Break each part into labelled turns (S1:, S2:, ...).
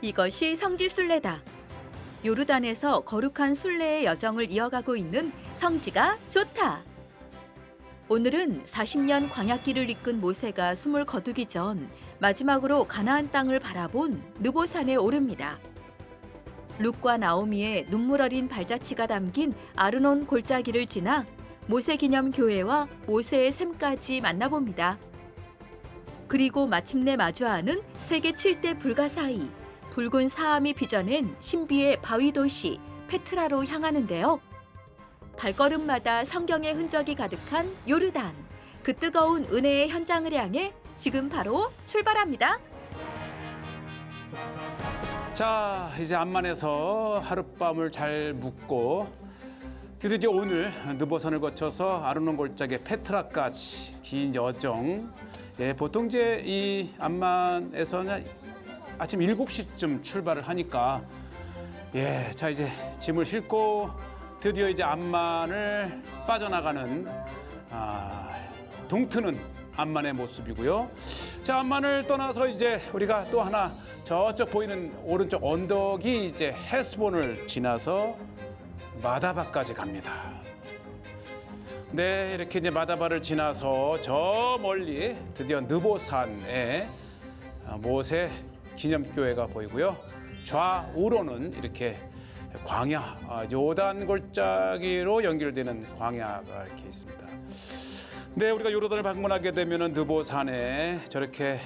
S1: 이것이 성지순례다. 요르단에서 거룩한 순례의 여정을 이어가고 있는 성지가 좋다. 오늘은 40년 광야길을 이끈 모세가 숨을 거두기 전 마지막으로 가나안 땅을 바라본 느보산에 오릅니다. 룻과 나오미의 눈물 어린 발자취가 담긴 아르논 골짜기를 지나 모세 기념 교회와 모세의 샘까지 만나봅니다. 그리고 마침내 마주하는 세계 7대 불가 사이 붉은 사암이 빚어낸 신비의 바위 도시 페트라로 향하는데요. 발걸음마다 성경의 흔적이 가득한 요르단, 그 뜨거운 은혜의 현장을 향해 지금 바로 출발합니다.
S2: 자, 이제 암만에서 하룻밤을 잘 묵고 드디어 오늘 느보산을 거쳐서 아르논 골짜기 페트라까지 긴 여정. 예, 보통 이제 이 암만에서는 아침 7시쯤 출발을 하니까 예, 자 이제 짐을 싣고 드디어 이제 암만을 빠져나가는 동트는 암만의 모습이고요. 자, 암만을 떠나서 이제 우리가 또 하나 저쪽 보이는 오른쪽 언덕이 이제 헤스본을 지나서 마다바까지 갑니다. 네, 이렇게 이제 마다바를 지나서 저 멀리 드디어 느보산에 모세 기념교회가 보이고요. 좌우로는 이렇게 광야, 요단 골짜기로 연결되는 광야가 이렇게 있습니다. 네, 우리가 요르단을 방문하게 되면은 느보산에 저렇게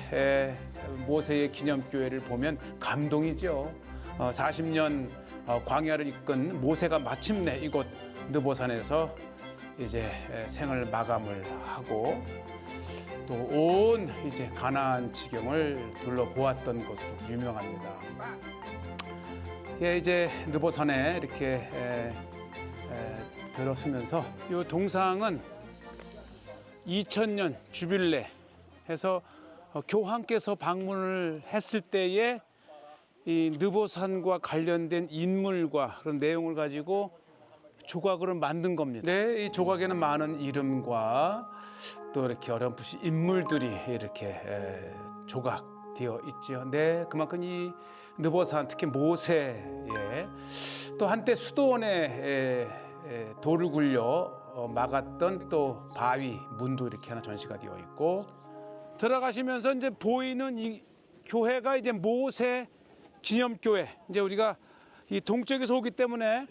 S2: 모세의 기념교회를 보면 감동이죠. 40년 광야를 이끈 모세가 마침내 이곳 느보산에서 이제 생을 마감을 하고 또 온 이제 가나안 지경을 둘러보았던 것으로 유명합니다. 예, 이제 느보산에 이렇게 들어서면서 이 동상은 2000년 주빌레 해서 교황께서 방문을 했을 때에 이 느보산과 관련된 인물과 그런 내용을 가지고 조각으로 만든 겁니다. 네, 이 조각에는 많은 이름과 또 이렇게 어렴풋이 인물들이 이렇게 조각되어 있지요. 네, 그만큼 이 느보산 특히 모세의 또 한때 수도원에 돌을 굴려 막았던 또 바위 문도 이렇게 하나 전시가 되어 있고 들어가시면서 이제 보이는 이 교회가 이제 모세 기념교회. 이제 우리가 이 동쪽에서 오기 때문에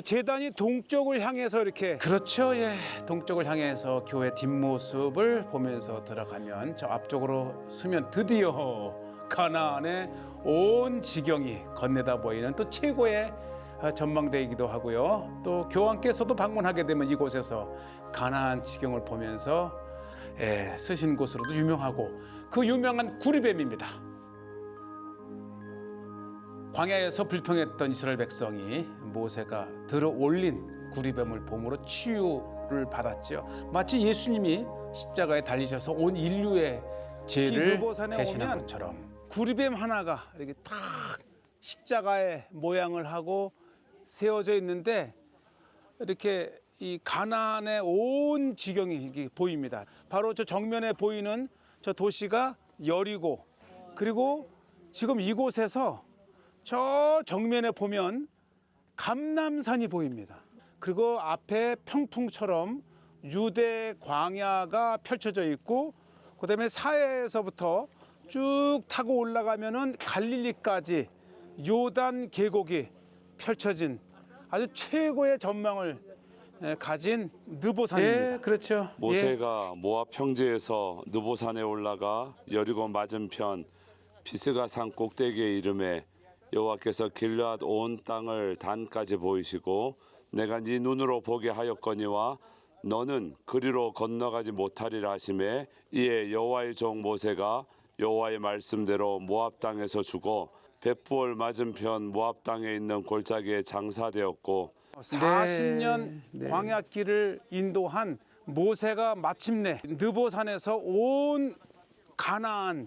S2: 제단이 동쪽을 향해서 이렇게 그렇죠. 예, 동쪽을 향해서 교회 뒷모습을 보면서 들어가면 저 앞쪽으로 서면 드디어 가나안의 온 지경이 건네다 보이는 또 최고의 전망대이기도 하고요. 또 교황께서도 방문하게 되면 이곳에서 가나안 지경을 보면서 쓰신 곳으로도 유명하고 그 유명한 구리뱀입니다. 광야에서 불평했던 이스라엘 백성이 모세가 들어 올린 구리뱀을 봄으로 치유를 받았죠. 마치 예수님이 십자가에 달리셔서 온 인류의 죄를 대신한 것처럼 구리뱀 하나가 이렇게 딱 십자가의 모양을 하고 세워져 있는데 이렇게 이 가나안의 온 지경이 이게 보입니다. 바로 저 정면에 보이는 저 도시가 여리고 그리고 지금 이곳에서 저 정면에 보면 감람산이 보입니다. 그리고 앞에 평풍처럼 유대 광야가 펼쳐져 있고 그다음에 사해에서부터 쭉 타고 올라가면은 갈릴리까지 요단 계곡이 펼쳐진 아주 최고의 전망을 가진 느보산입니다.
S3: 예, 그렇죠. 모세가 모압 평지에서 느보산에 올라가 여리고 맞은편 비스가 산 꼭대기에 이름에 여호와께서 길르앗 온 땅을 단까지 보이시고 내가 네 눈으로 보게 하였거니와 너는 그리로 건너가지 못하리라 하시매 이에 여호와의 종 모세가 여호와의 말씀대로 모압 땅에서 죽어 벳부올 맞은편 모압 땅에 있는 골짜기에 장사되었고
S2: 40년 광야길을 인도한 모세가 마침내 느보산에서 온 가나안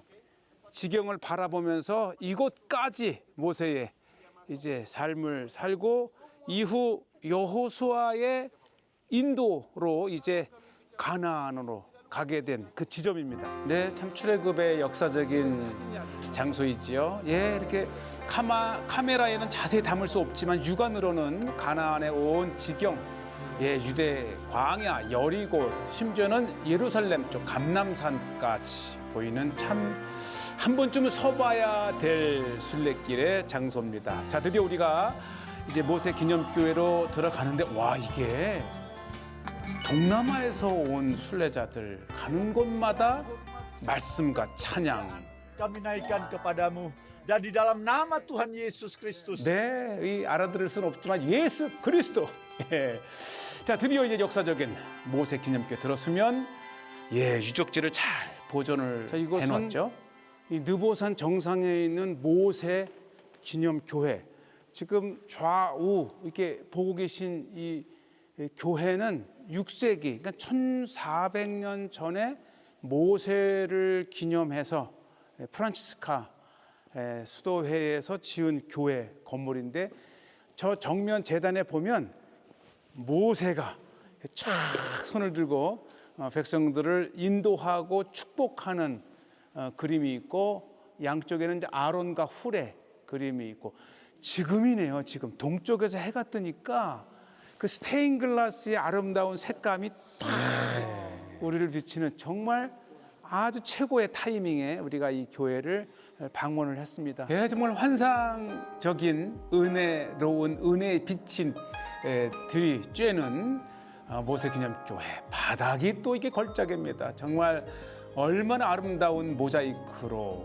S2: 지경을 바라보면서 이곳까지 모세의 이제 삶을 살고 이후 여호수아의 인도로 이제 가나안으로 가게 된 그 지점입니다. 네, 참 출애굽의 역사적인 장소이지요. 예, 이렇게 카메라에는 자세히 담을 수 없지만 육안으로는 가나안의 온 지경, 예, 유대 광야, 여리고, 심지어는 예루살렘 쪽 감람산까지 보이는 참 한 번쯤은 서봐야 될 순례길의 장소입니다. 자, 드디어 우리가 이제 모세 기념교회로 들어가는데, 와, 이게 동남아에서 온 순례자들 가는 곳마다 말씀과 찬양.
S4: Kami naikkan kepadamu dan di dalam nama Tuhan Yesus Kristus.
S2: 네, 이 알아들을 수는 없지만 예수 그리스도. 예. 자, 드디어 이제 역사적인 모세 기념교회 들었으면, 예, 유적지를 잘 보존을 해놨죠. 이 느보산 정상에 있는 모세 기념교회. 지금 좌우 이렇게 보고 계신 이 교회는 6세기, 그러니까 1400년 전에 모세를 기념해서 프란치스카 수도회에서 지은 교회 건물인데, 저 정면 재단에 보면 모세가 쫙 손을 들고 백성들을 인도하고 축복하는 그림이 있고, 양쪽에는 이제 아론과 훌의 그림이 있고, 지금이네요. 지금 동쪽에서 해가 뜨니까 그 스테인글라스의 아름다운 색감이 딱 우리를 비치는 정말 아주 최고의 타이밍에 우리가 이 교회를 방문을 했습니다. 예, 정말 환상적인 은혜로운 은혜의 빛인 들이 쬐는 모세기념교회 바닥이 또 이게 걸작입니다. 정말 얼마나 아름다운 모자이크로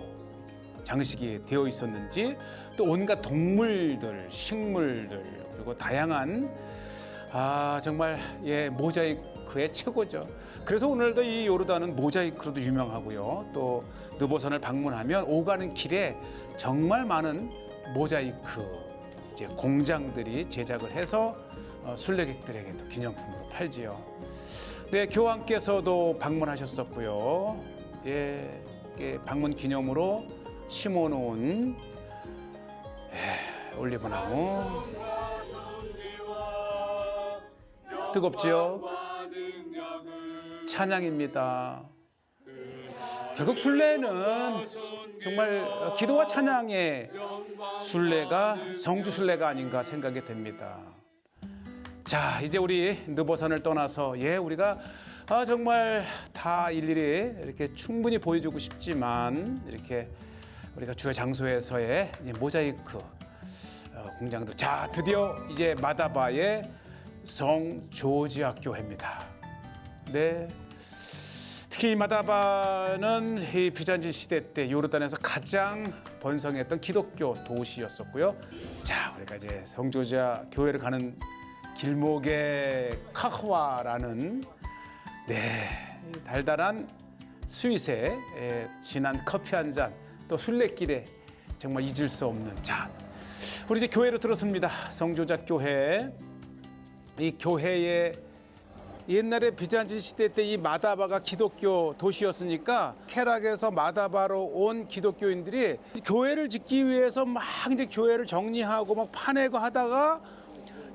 S2: 장식이 되어 있었는지, 또 온갖 동물들, 식물들, 그리고 다양한 정말 예, 모자이크의 최고죠. 그래서 오늘도 이 요르단은 모자이크로도 유명하고요. 또 느보산을 방문하면 오가는 길에 정말 많은 모자이크 이제 공장들이 제작을 해서 순례객들에게도 기념품으로 팔지요. 네, 교황께서도 방문하셨었고요. 예, 방문 기념으로 심어놓은 올리브나무. 뜨겁지요? 찬양입니다. 결국 순례는 정말 기도와 찬양의 순례가 성주 순례가 아닌가 생각이 됩니다. 자, 이제 우리 느보산을 떠나서, 예, 우리가 정말 다 일일이 이렇게 충분히 보여주고 싶지만, 이렇게 우리가 주요 장소에서의 모자이크 공장도, 자, 드디어 이제 마다바의 성 조지아 교회입니다. 네, 특히 이 마다바는 이 비잔틴 시대 때 요르단에서 가장 번성했던 기독교 도시였었고요. 자, 우리가 이제 성 조지아 교회를 가는 길목에 카흐와라는 달달한 스윗에 진한 커피 한 잔, 또 순례길에 정말 잊을 수 없는, 자, 우리 이제 교회로 들었습니다. 성조자 교회. 이 교회에 옛날에 비잔틴 시대 때 이 마다바가 기독교 도시였으니까 케락에서 마다바로 온 기독교인들이 교회를 짓기 위해서 막 이제 교회를 정리하고 막 파내고 하다가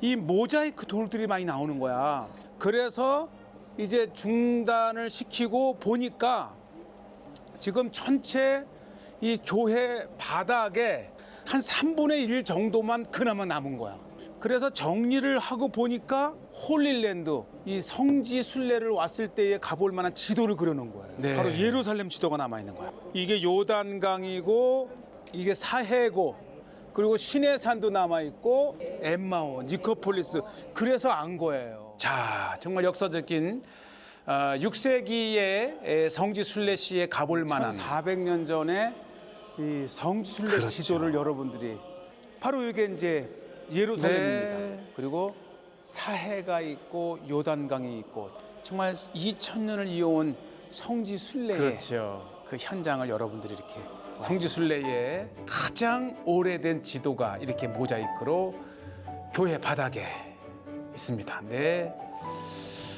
S2: 이 모자이크 돌들이 많이 나오는 거야. 그래서 이제 중단을 시키고 보니까 지금 전체 이 교회 바닥에 한 3분의 1 정도만 그나마 남은 거야. 그래서 정리를 하고 보니까 홀릴랜드, 이 성지 순례를 왔을 때에 가볼 만한 지도를 그려놓은 거예요. 네. 바로 예루살렘 지도가 남아있는 거야. 이게 요단강이고, 이게 사해고, 그리고 시내산도 남아있고, 엠마오, 니코폴리스. 그래서 안 거예요. 자, 정말 역사적인 6세기의 성지 순례 시에 가볼 만한 400년 전에 이 성지 순례 그렇죠. 지도를 여러분들이, 바로 이게 이제 예루살렘입니다. 네. 그리고 사해가 있고 요단강이 있고, 정말 2000년을 이어온 성지 순례의 그렇죠. 그 현장을 여러분들이 이렇게 성지 순례의 가장 오래된 지도가 이렇게 모자이크로 교회 바닥에 있습니다. 네.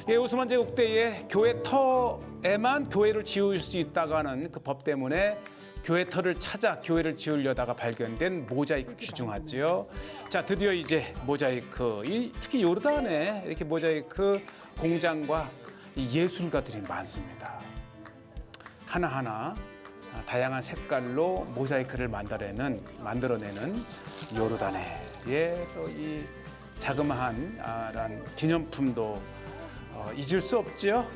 S2: 예, 오스만 제국 때에 교회 터에만 교회를 지을 수 있다고 하는 그 법 때문에 교회 터를 찾아 교회를 지으려다가 발견된 모자이크 귀중하죠. 자, 드디어 이제 모자이크, 특히 요르단에 이렇게 모자이크 공장과 이 예술가들이 많습니다. 하나하나 다양한 색깔로 모자이크를 만들어내는 요르단해의 또 이 자그마한 기념품도 잊을 수 없죠.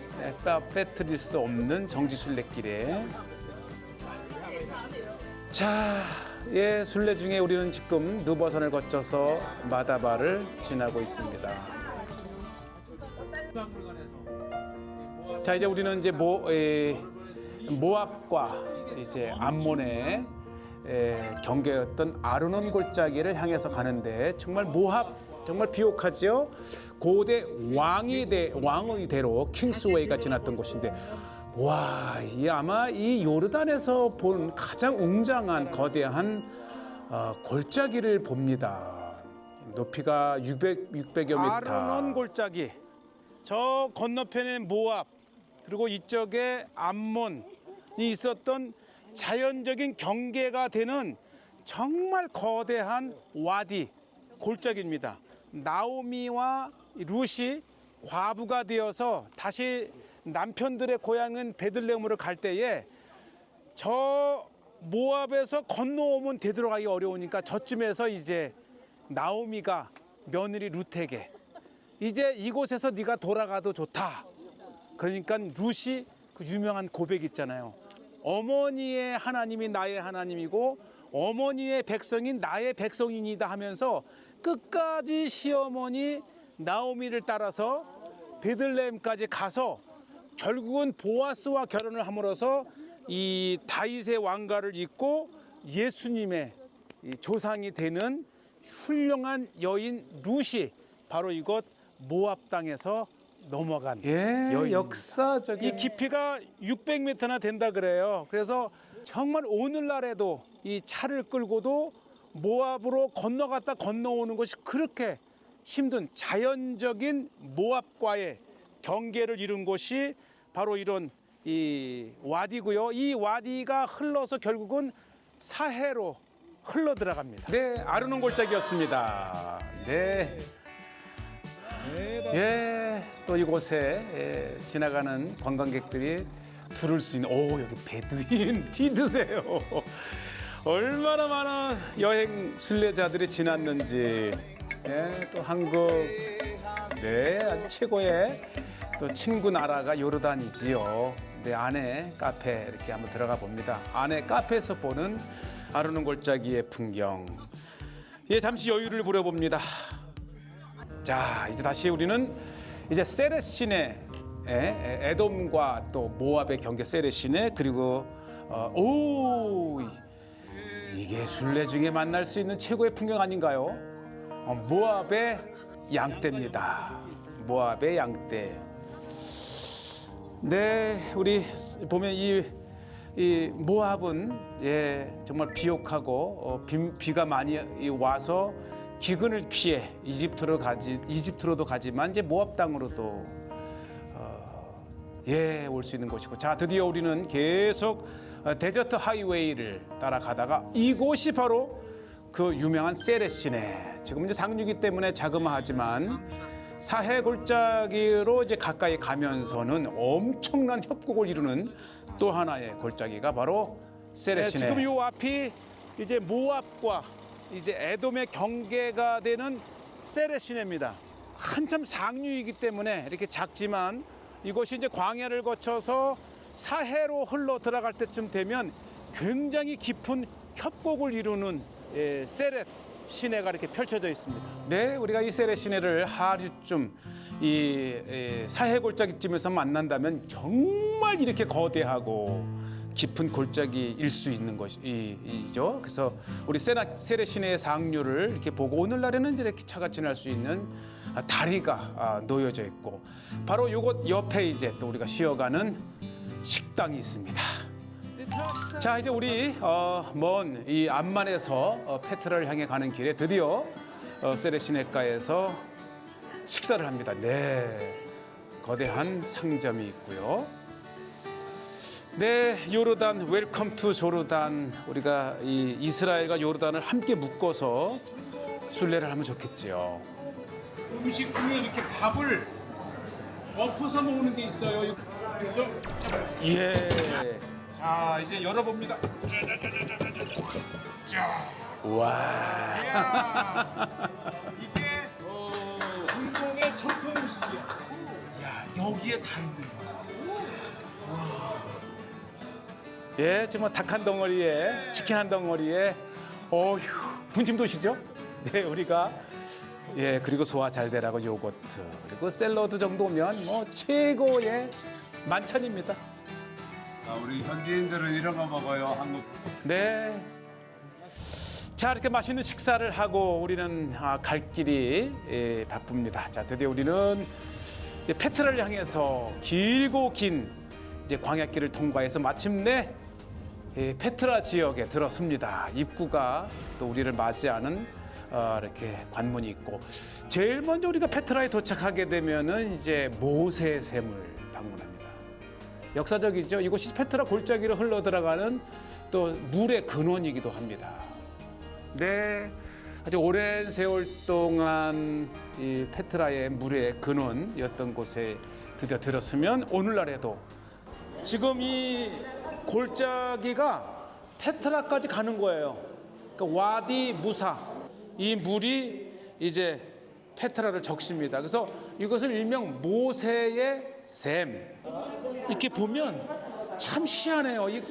S2: 빼뜨릴 수 없는 정지순례길에. 자, 예, 순례 중에 우리는 지금 느보산을 거쳐서 마다바를 지나고 있습니다. 자, 이제 우리는 이제 모압과 이제 암몬의 경계였던 아르논 골짜기를 향해서 가는데 정말 모압 정말 비옥하죠. 고대 왕의 대로 킹스웨이가 지났던 곳인데 와, 이 아마 이 요르단에서 본 가장 웅장한 거대한 골짜기를 봅니다. 높이가 600여 미터. 아르논 골짜기. 저 건너편에 모압 그리고 이쪽에 암몬이 있었던 자연적인 경계가 되는 정말 거대한 와디 골짜기입니다. 나오미와 룻이 과부가 되어서 다시 남편들의 고향인 베들레헴으로 갈 때에 저 모압에서 건너오면 되돌아가기 어려우니까 저쯤에서 이제 나오미가 며느리 룻에게 이제 이곳에서 네가 돌아가도 좋다. 그러니까 룻이 그 유명한 고백 있잖아요. 어머니의 하나님이 나의 하나님이고 어머니의 백성인 나의 백성이니다 하면서 끝까지 시어머니 나오미를 따라서 베들레헴까지 가서 결국은 보아스와 결혼을 함으로써 이 다윗의 왕가를 잇고 예수님의 조상이 되는 훌륭한 여인 룻이 바로 이곳 모압 땅에서 넘어간 여인. 역사적인 이 깊이가 600m나 된다 그래요. 그래서 정말 오늘날에도 이 차를 끌고도 모압으로 건너갔다 건너오는 것이 그렇게 힘든 자연적인 모압과의 경계를 이룬 곳이 바로 이런 이 와디고요. 이 와디가 흘러서 결국은 사해로 흘러 들어갑니다. 네, 아르논 골짜기였습니다. 네. 예, 또 이곳에 지나가는 관광객들이 들을 수 있는 여기 베두인 티 드세요. 얼마나 많은 여행 순례자들이 지났는지. 예, 또 한국 아주 최고의 또 친구 나라가 요르단이지요. 네, 안에 카페 이렇게 한번 들어가 봅니다. 안에 카페에서 보는 아르논 골짜기의 풍경. 예, 잠시 여유를 부려봅니다. 자, 이제 다시 우리는 이제 세렛 시내, 에돔과 또 모압의 경계 세렛 시내 그리고 이게 순례 중에 만날 수 있는 최고의 풍경 아닌가요? 모압의 양떼입니다. 모압의 양떼. 네, 우리 보면 이 모압은 정말 비옥하고 비가 많이 와서 기근을 피해 이집트로도 가지만 이제 모압 땅으로도 올 수 있는 곳이고, 자, 드디어 우리는 계속 데저트 하이웨이를 따라가다가 이곳이 바로 그 유명한 세렛 시내. 지금 이제 상류기 때문에 자그마하지만 사해 골짜기로 이제 가까이 가면서는 엄청난 협곡을 이루는 또 하나의 골짜기가 바로 세렛 시내. 지금 이 앞이 이제 모압과 이제 에돔의 경계가 되는 세렛 시내입니다. 한참 상류이기 때문에 이렇게 작지만 이곳이 이제 광야를 거쳐서 사해로 흘러 들어갈 때쯤 되면 굉장히 깊은 협곡을 이루는 세렛 시내가 이렇게 펼쳐져 있습니다. 네, 우리가 이 세렛 시내를 하류쯤 이 사해 골짜기쯤에서 만난다면 정말 이렇게 거대하고 깊은 골짜기일 수 있는 것이죠. 그래서 우리 세렛 시내의 상류를 이렇게 보고 오늘날에는 이렇게 차가 지날 수 있는 다리가 놓여져 있고 바로 이곳 옆에 이제 또 우리가 쉬어가는 식당이 있습니다. 자, 이제 우리 먼 이 암만에서 페트라를 향해 가는 길에 드디어 세렛 시내가에서 식사를 합니다. 네, 거대한 상점이 있고요. 네, 요르단 웰컴 투 조르단. 우리가 이 이스라엘과 요르단을 함께 묶어서 순례를 하면 좋겠지요. 음식 중에 이렇게 밥을 엎어서 먹는 게 있어요. 그래서 자, 이제 열어봅니다. 와. 이게 중동의 전통 음식이야. 야, 여기에 다 있는 거야. 예, 지금 닭 한 덩어리에 치킨 한 덩어리에 어휴, 분심 도시죠? 네, 우리가 예, 그리고 소화 잘 되라고 요거트 그리고 샐러드 정도면 뭐 최고의 만찬입니다.
S3: 우리 현지인들은 이런 거 먹어요. 한국
S2: 네. 자, 이렇게 맛있는 식사를 하고 우리는 갈 길이 바쁩니다. 자, 드디어 우리는 이제 페트라를 향해서 길고 긴 이제 광야길을 통과해서 마침내 페트라 지역에 들었습니다. 입구가 또 우리를 맞이하는 이렇게 관문이 있고 제일 먼저 우리가 페트라에 도착하게 되면은 이제 모세 샘을 방문합니다. 역사적이죠. 이곳이 페트라 골짜기로 흘러 들어가는 또 물의 근원이기도 합니다. 네, 아주 오랜 세월 동안 이 페트라의 물의 근원이었던 곳에 드디어 들었으면 오늘날에도 지금 이 골짜기가 페트라까지 가는 거예요. 그러니까 와디 무사 이 물이 이제 페트라를 적십니다. 그래서 이것을 일명 모세의 샘. 이렇게 보면 참 희한해요. 이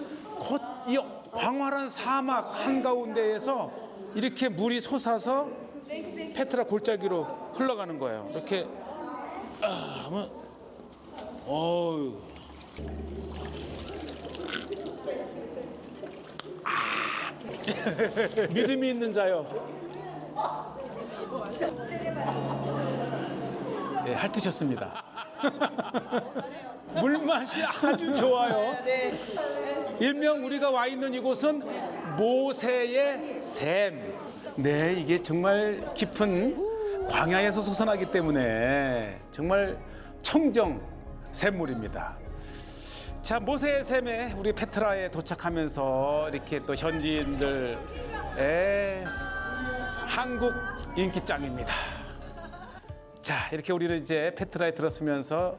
S2: 광활한 사막 한가운데에서 이렇게 물이 솟아서 페트라 골짜기로 흘러가는 거예요. 이렇게 하면 어우. 믿음이 있는 자요. 예, 핥으셨습니다. 물맛이 아주 좋아요. 일명 우리가 와 있는 이곳은 모세의 샘. 네, 이게 정말 깊은 광야에서 솟아나기 때문에 정말 청정 샘물입니다. 자, 모세의 샘에 우리 페트라에 도착하면서 이렇게 또 현지인들의 한국 인기짱입니다. 자, 이렇게 우리는 이제 페트라에 들었으면서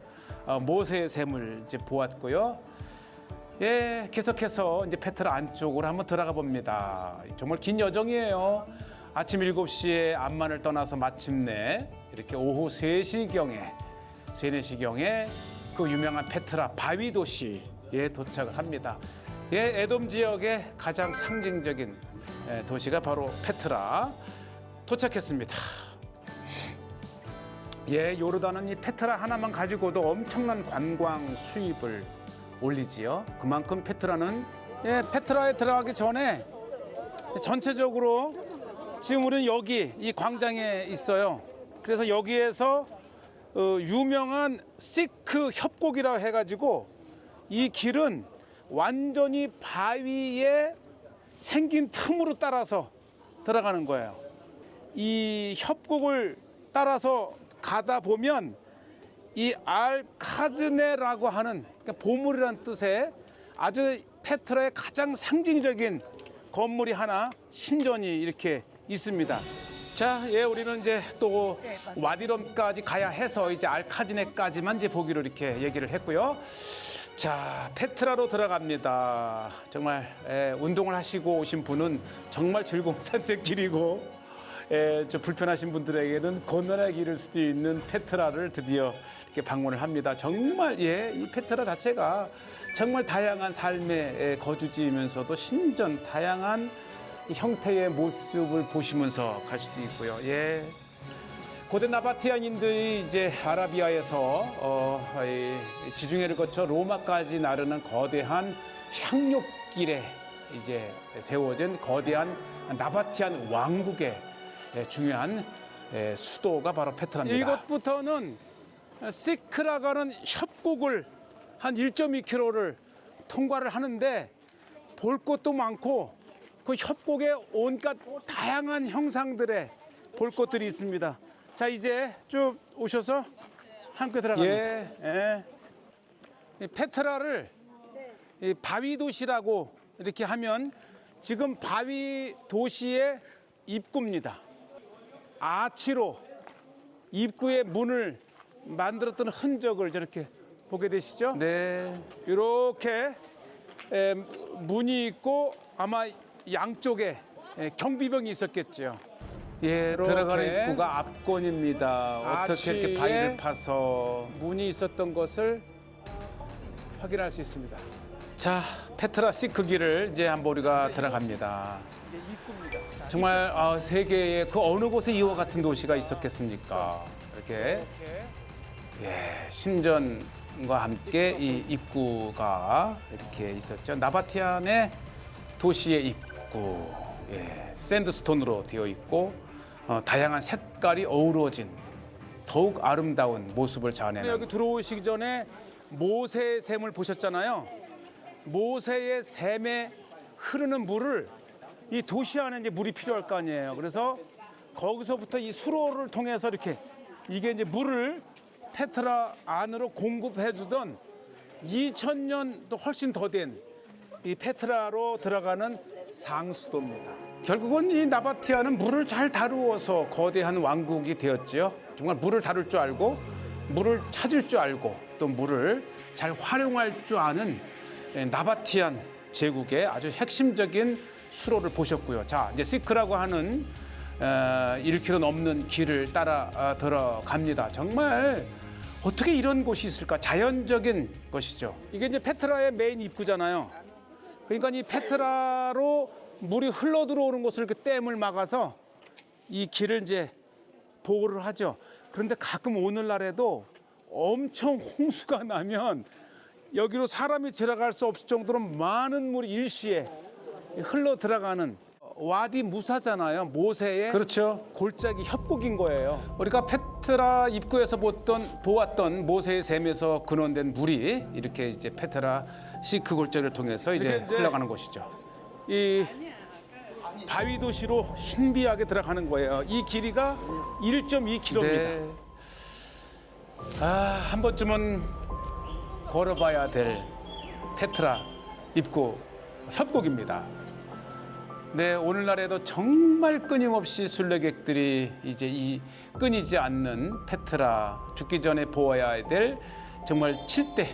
S2: 모세의 샘을 이제 보았고요. 예, 계속해서 이제 페트라 안쪽으로 한번 들어가 봅니다. 정말 긴 여정이에요. 아침 7시에 암만을 떠나서 마침내 이렇게 오후 3시경에 그 유명한 페트라 바위 도시에 도착을 합니다. 예, 에돔 지역의 가장 상징적인 도시가 바로 페트라 도착했습니다. 예, 요르단은 이 페트라 하나만 가지고도 엄청난 관광 수입을 올리지요. 그만큼 페트라는 페트라에 들어가기 전에 전체적으로 지금 우리는 여기 이 광장에 있어요. 그래서 여기에서 유명한 시크 협곡이라고 해가지고 이 길은 완전히 바위에 생긴 틈으로 따라서 들어가는 거예요. 이 협곡을 따라서 가다 보면 이 알카즈네라고 하는 그러니까 보물이라는 뜻의 아주 페트라의 가장 상징적인 건물이 하나 신전이 이렇게 있습니다. 자, 예, 우리는 이제 또 와디럼까지 가야 해서 이제 알카즈네까지만 이제 보기로 이렇게 얘기를 했고요. 자, 페트라로 들어갑니다. 정말 운동을 하시고 오신 분은 정말 즐거운 산책길이고 좀 불편하신 분들에게는 고난의 길일 수도 있는 페트라를 드디어 이렇게 방문을 합니다. 정말 이 페트라 자체가 정말 다양한 삶의 거주지이면서도 신전 다양한 형태의 모습을 보시면서 갈 수도 있고요. 예. 고대 나바티안인들이 이제 아라비아에서 지중해를 거쳐 로마까지 나르는 거대한 향료길에 이제 세워진 거대한 나바티안 왕국의 중요한 수도가 바로 페트라입니다. 이곳부터는 시크라고 하는 협곡을 한 1.2km를 통과를 하는데 볼 것도 많고 그 협곡에 온갖 다양한 형상들의 볼 것들이 있습니다. 자, 이제 쭉 오셔서 함께 들어갑니다. 이 페트라를 이 바위 도시라고 이렇게 하면 지금 바위 도시의 입구입니다. 아치로 입구의 문을 만들었던 흔적을 저렇게 보게 되시죠? 네. 이렇게 문이 있고 아마 양쪽에 경비병이 있었겠죠. 예,
S4: 이렇게
S2: 들어가는 입구가 앞권입니다. 어떻게 이렇게
S4: 아치에
S2: 바위를 파서 문이 있었던 것을 확인할 수 있습니다. 자, 페트라 시크길을 이제 한번 우리가 들어갑니다.
S4: 이게 입구입니다. 자,
S2: 정말 세계의 그 어느 곳에 이와 같은 도시가 있었겠습니까? 이렇게 예, 신전과 함께 이 입구가 이렇게 있었죠. 나바티안의 도시의 입구, 예, 샌드스톤으로 되어 있고 다양한 색깔이 어우러진 더욱 아름다운 모습을 자아내는. 여기 들어오시기 전에 모세의 샘을 보셨잖아요. 모세의 샘에 흐르는 물을 이 도시 안에 이제 물이 필요할 거 아니에요. 그래서 거기서부터 이 수로를 통해서 이렇게 이게 이제 물을 페트라 안으로 공급해주던 2000년 또 훨씬 더 된 이 페트라로 들어가는 상수도입니다. 결국은 이 나바티아는 물을 잘 다루어서 거대한 왕국이 되었지요. 정말 물을 다룰 줄 알고 물을 찾을 줄 알고 또 물을 잘 활용할 줄 아는 나바티안 제국의 아주 핵심적인 수로를 보셨고요. 자, 이제 시크라고 하는 1km 넘는 길을 따라 들어갑니다. 정말 어떻게 이런 곳이 있을까? 자연적인 것이죠. 이게 이제 페트라의 메인 입구잖아요. 그러니까 이 페트라로 물이 흘러 들어오는 곳을 이렇게 댐을 막아서 이 길을 이제 보호를 하죠. 그런데 가끔 오늘날에도 엄청 홍수가 나면 여기로 사람이 지나갈 수 없을 정도로 많은 물이 일시에 흘러 들어가는 와디 무사잖아요. 모세의
S4: 그렇죠.
S2: 골짜기 협곡인 거예요. 우리가 페트라 입구에서 보았던 모세의 샘에서 근원된 물이 이렇게 이제 페트라 시크 골짜기를 통해서 이제 흘러가는 곳이죠. 이 바위 도시로 신비하게 들어가는 거예요. 이 길이가 1.2km입니다. 네. 한 번쯤은 걸어봐야 될 페트라 입구 협곡입니다. 네, 오늘날에도 정말 끊임없이 순례객들이 이제 이 끊이지 않는 페트라, 죽기 전에 보아야 될 정말 7대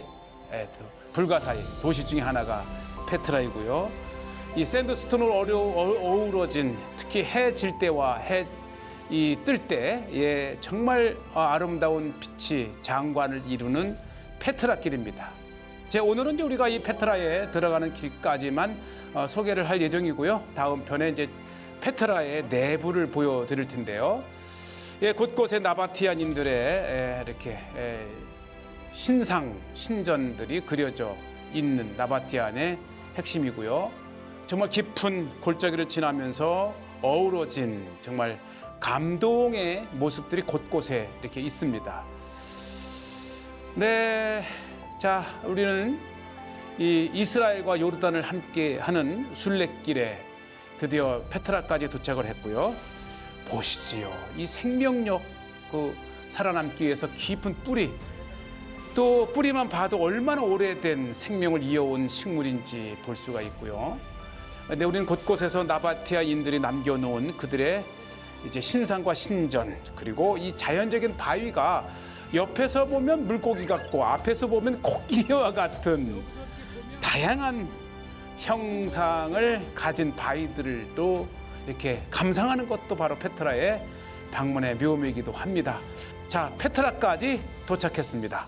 S2: 불가사의 도시 중에 하나가 페트라이고요. 이 샌드스톤으로 어우러진 특히 해 질 때와 해 뜰 때에 정말 아름다운 빛이 장관을 이루는 페트라길입니다. 오늘은 이제 우리가 이 페트라에 들어가는 길까지만 소개를 할 예정이고요. 다음 편에 이제 페트라의 내부를 보여드릴 텐데요. 예, 곳곳에 나바티안인들의 이렇게 신전들이 그려져 있는 나바티안의 핵심이고요. 정말 깊은 골짜기를 지나면서 어우러진 정말 감동의 모습들이 곳곳에 이렇게 있습니다. 네, 자, 우리는 이 이스라엘과 요르단을 함께하는 순례길에 드디어 페트라까지 도착을 했고요. 보시지요, 이 생명력, 살아남기 위해서 깊은 뿌리, 또 뿌리만 봐도 얼마나 오래된 생명을 이어온 식물인지 볼 수가 있고요. 근데 우리는 곳곳에서 나바티아인들이 남겨놓은 그들의 이제 신상과 신전, 그리고 이 자연적인 바위가 옆에서 보면 물고기 같고 앞에서 보면 코끼리와 같은 다양한 형상을 가진 바위들을 또 이렇게 감상하는 것도 바로 페트라의 방문의 묘미이기도 합니다. 자, 페트라까지 도착했습니다.